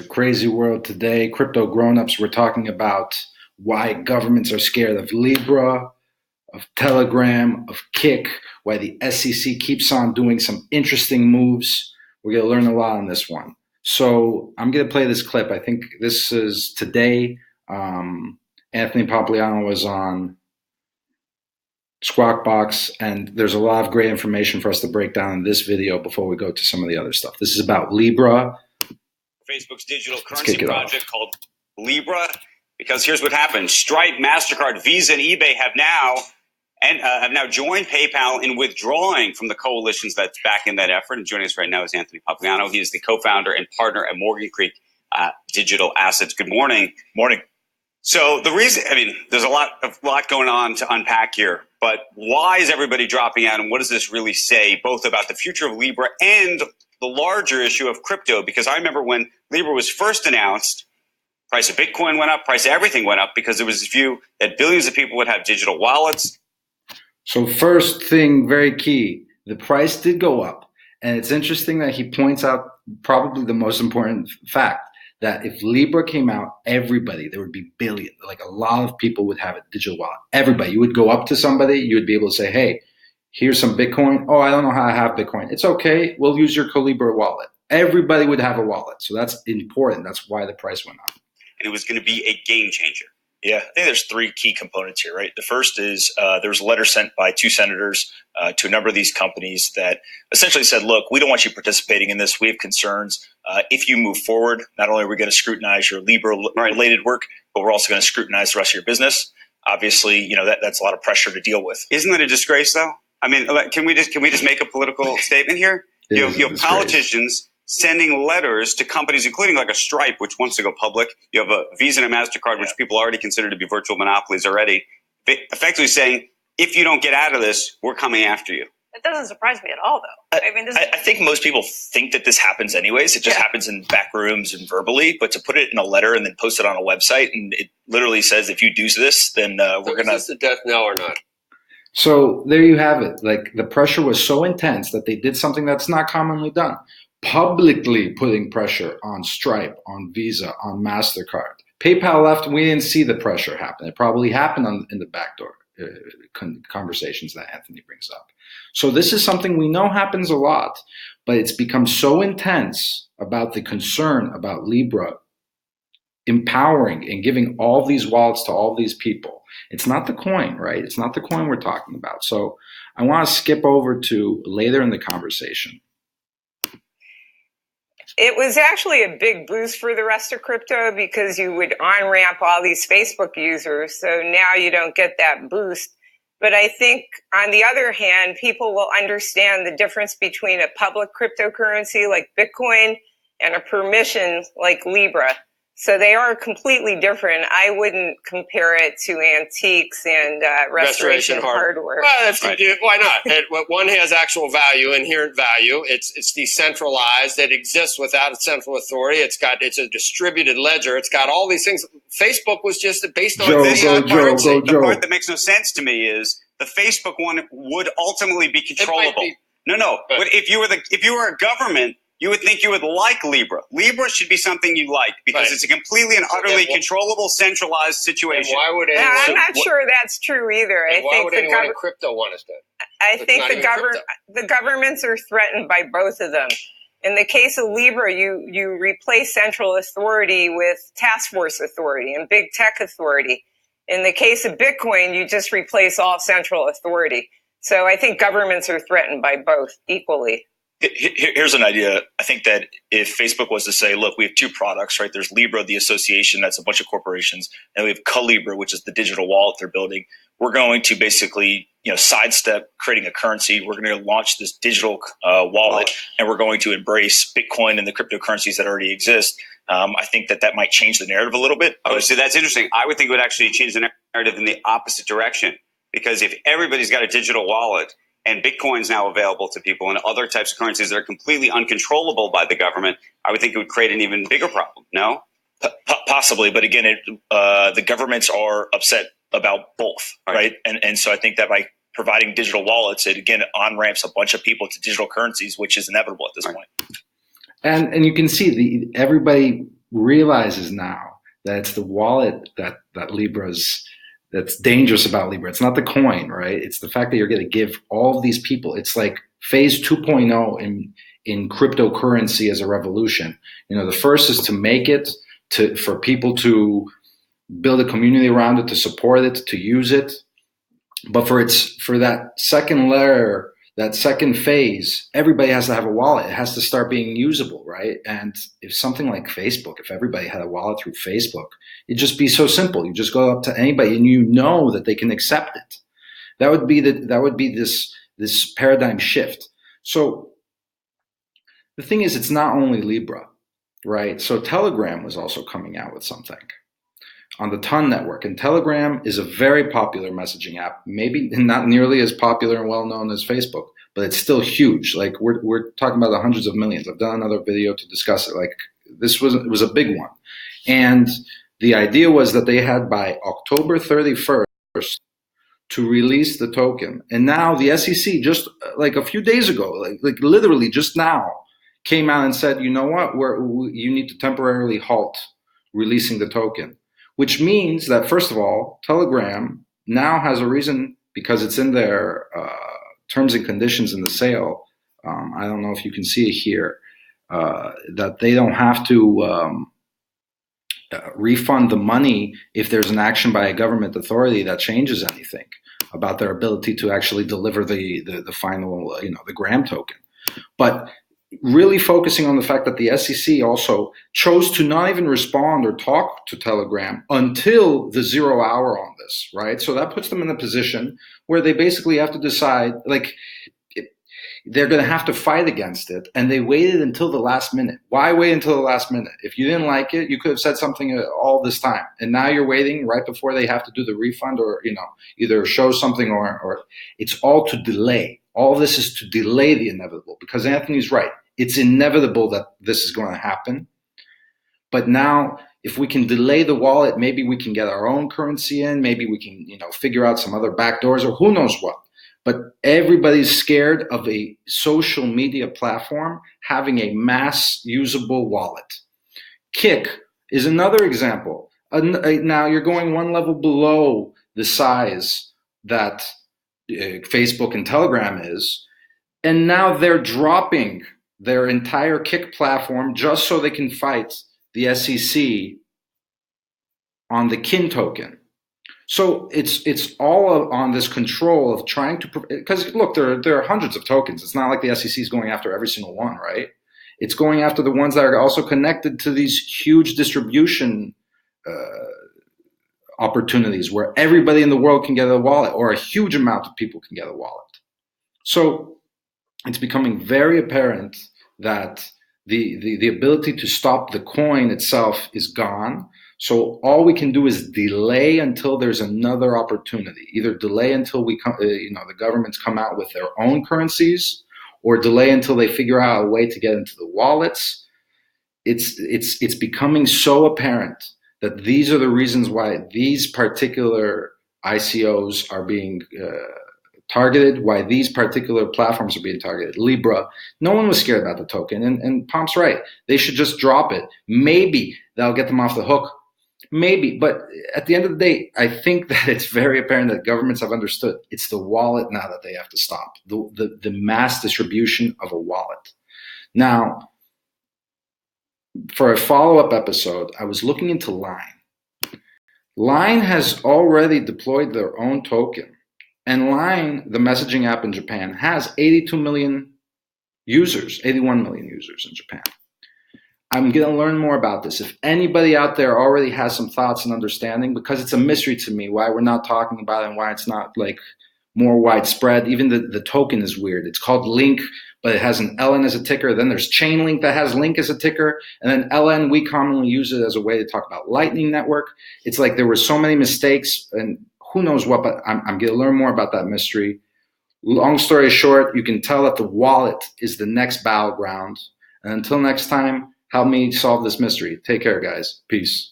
Crazy world today. Crypto grown-ups, we're talking about why governments are scared of Libra, of Telegram, of Kick, why the SEC keeps on doing some interesting moves. We're going to learn a lot on this one. So I'm going to play this clip. I think this is today. Anthony Popliano was on Squawk Box, and there's a lot of great information for us to break down in this video before we go to some of the other stuff. This is about Libra. Facebook's digital currency project called Libra, because here's what happened. Stripe, MasterCard, Visa, and eBay have now joined PayPal in withdrawing from the coalitions that's backing that effort. And joining us right now is Anthony Popliano. He is the co-founder and partner at Morgan Creek Digital Assets. Good morning. Morning. So the reason, there's a lot going on to unpack here, but why is everybody dropping out, and what does this really say both about the future of Libra and the larger issue of crypto? Because I remember when Libra was first announced, price of Bitcoin went up, price of everything went up, because there was this view that billions of people would have digital wallets. So first thing, very key, the price did go up. And it's interesting that he points out probably the most important fact, that if Libra came out, everybody, there would be billions, like a lot of people would have a digital wallet. Everybody, you would go up to somebody, you would be able to say, hey, here's some Bitcoin. Oh, I don't know how I have Bitcoin. It's okay. We'll use your Libra wallet. Everybody would have a wallet. So that's important. That's why the price went up. And it was going to be a game changer. Yeah, I think there's three key components here, right? The first is there was a letter sent by two senators to a number of these companies that essentially said, look, we don't want you participating in this. We have concerns. If you move forward, not only are we going to scrutinize your Libra-related work, but we're also going to scrutinize the rest of your business. Obviously, that's a lot of pressure to deal with. Isn't that a disgrace, though? Can we just make a political statement here? You have politicians sending letters to companies, including like a Stripe, which wants to go public. You have a Visa and a MasterCard, which people already consider to be virtual monopolies already, effectively saying, if you don't get out of this, we're coming after you. It doesn't surprise me at all, though. I think most people think that this happens anyways. It just happens in back rooms and verbally. But to put it in a letter and then post it on a website, and it literally says, if you do this, then we're going to... Is this a death knell or not? So there you have it. Like, the pressure was so intense that they did something that's not commonly done. Publicly putting pressure on Stripe, on Visa, on MasterCard. PayPal left, we didn't see the pressure happen. It probably happened in the backdoor conversations that Anthony brings up. So this is something we know happens a lot, but it's become so intense about the concern about Libra empowering and giving all these wallets to all these people. It's not the coin, right? It's not the coin we're talking about. So I want to skip over to later in the conversation. It was actually a big boost for the rest of crypto because you would on-ramp all these Facebook users. So now you don't get that boost. But I think, on the other hand, people will understand the difference between a public cryptocurrency like Bitcoin and a permission like Libra. So they are completely different. I wouldn't compare it to antiques and restoration hardware. Well, why not? One has actual value, inherent value. It's decentralized. It exists without a central authority. It's a distributed ledger. It's got all these things. Facebook was just based on the part that makes no sense to me is the Facebook one would ultimately be controllable. But if you were a government, you would think you would like Libra. Libra should be something you like because it's a completely and utterly controllable, centralized situation. Why would I'm not sure that's true either. Why would anyone in crypto want us to? I think the governments are threatened by both of them. In the case of Libra, you replace central authority with task force authority and big tech authority. In the case of Bitcoin, you just replace all central authority. So I think governments are threatened by both equally. Here's an idea. I think that if Facebook was to say, look, we have two products, right? There's Libra, the association, that's a bunch of corporations. And we have Calibra, which is the digital wallet they're building. We're going to basically, sidestep creating a currency. We're going to launch this digital wallet, and we're going to embrace Bitcoin and the cryptocurrencies that already exist. I think that might change the narrative a little bit. Oh, so that's interesting. I would think it would actually change the narrative in the opposite direction. Because if everybody's got a digital wallet, and Bitcoin's now available to people and other types of currencies that are completely uncontrollable by the government, I would think it would create an even bigger problem. No? Possibly. But again, the governments are upset about both, right? And so I think that by providing digital wallets, it again on-ramps a bunch of people to digital currencies, which is inevitable at this point. And you can see everybody realizes now that it's the wallet that Libra's that's dangerous about Libra. It's not the coin, right? It's the fact that you're going to give all of these people. It's like phase 2.0 in cryptocurrency as a revolution. The first is to make it for people to build a community around it, to support it, to use it. But for that second layer, that second phase, everybody has to have a wallet. It has to start being usable, right? And if something like Facebook, if everybody had a wallet through Facebook, it'd just be so simple. You just go up to anybody and that they can accept it. That would be this paradigm shift. So the thing is, it's not only Libra, right? So Telegram was also coming out with something on the Ton network. And Telegram is a very popular messaging app, maybe not nearly as popular and well-known as Facebook, but it's still huge. Like we're talking about the hundreds of millions. I've done another video to discuss it. Like it was a big one. And the idea was that they had by October 31st to release the token. And now the SEC just like a few days ago, like literally just now, came out and said, you know what, you need to temporarily halt releasing the token. Which means that, first of all, Telegram now has a reason, because it's in their terms and conditions in the sale. I don't know if you can see it here, that they don't have to refund the money if there's an action by a government authority that changes anything about their ability to actually deliver the final, the Gram token. But really focusing on the fact that the SEC also chose to not even respond or talk to Telegram until the 0 hour on this, right? So that puts them in a position where they basically have to decide, like, they're going to have to fight against it, and they waited until the last minute. Why wait until the last minute? If you didn't like it, you could have said something all this time, and now you're waiting right before they have to do the refund, or either show something, or it's all to delay. All this is to delay the inevitable, because Anthony's right. It's inevitable that this is going to happen. But now, if we can delay the wallet, maybe we can get our own currency in. Maybe we can, figure out some other backdoors, or who knows what. But everybody's scared of a social media platform having a mass usable wallet. Kik is another example. Now you're going one level below the size that Facebook and Telegram is, and now they're dropping their entire Kik platform just so they can fight the SEC on the Kin token. So it's all on this control of trying to, because look, there are hundreds of tokens. It's not like the SEC is going after every single one, right? It's going after the ones that are also connected to these huge distribution opportunities where everybody in the world can get a wallet, or a huge amount of people can get a wallet. So it's becoming very apparent that the ability to stop the coin itself is gone. So all we can do is delay until there's another opportunity. Either delay until the governments come out with their own currencies, or delay until they figure out a way to get into the wallets. It's becoming so apparent that these are the reasons why these particular ICOs are being targeted, why these particular platforms are being targeted. Libra, no one was scared about the token, and Pomp's right. They should just drop it. Maybe that'll get them off the hook. Maybe, but at the end of the day, I think that it's very apparent that governments have understood it's the wallet now that they have to stop, the mass distribution of a wallet. Now, for a follow-up episode, I was looking into Line. Line has already deployed their own token, and Line, the messaging app in Japan, has 82 million users, 81 million users in Japan. I'm going to learn more about this. If anybody out there already has some thoughts and understanding, because it's a mystery to me why we're not talking about it and why it's not like more widespread. Even the token is weird. It's called Link, but it has an LN as a ticker. Then there's Chainlink that has Link as a ticker. And then LN, we commonly use it as a way to talk about Lightning Network. It's like there were so many mistakes and who knows what, but I'm going to learn more about that mystery. Long story short, you can tell that the wallet is the next battleground. And until next time, help me solve this mystery. Take care, guys. Peace.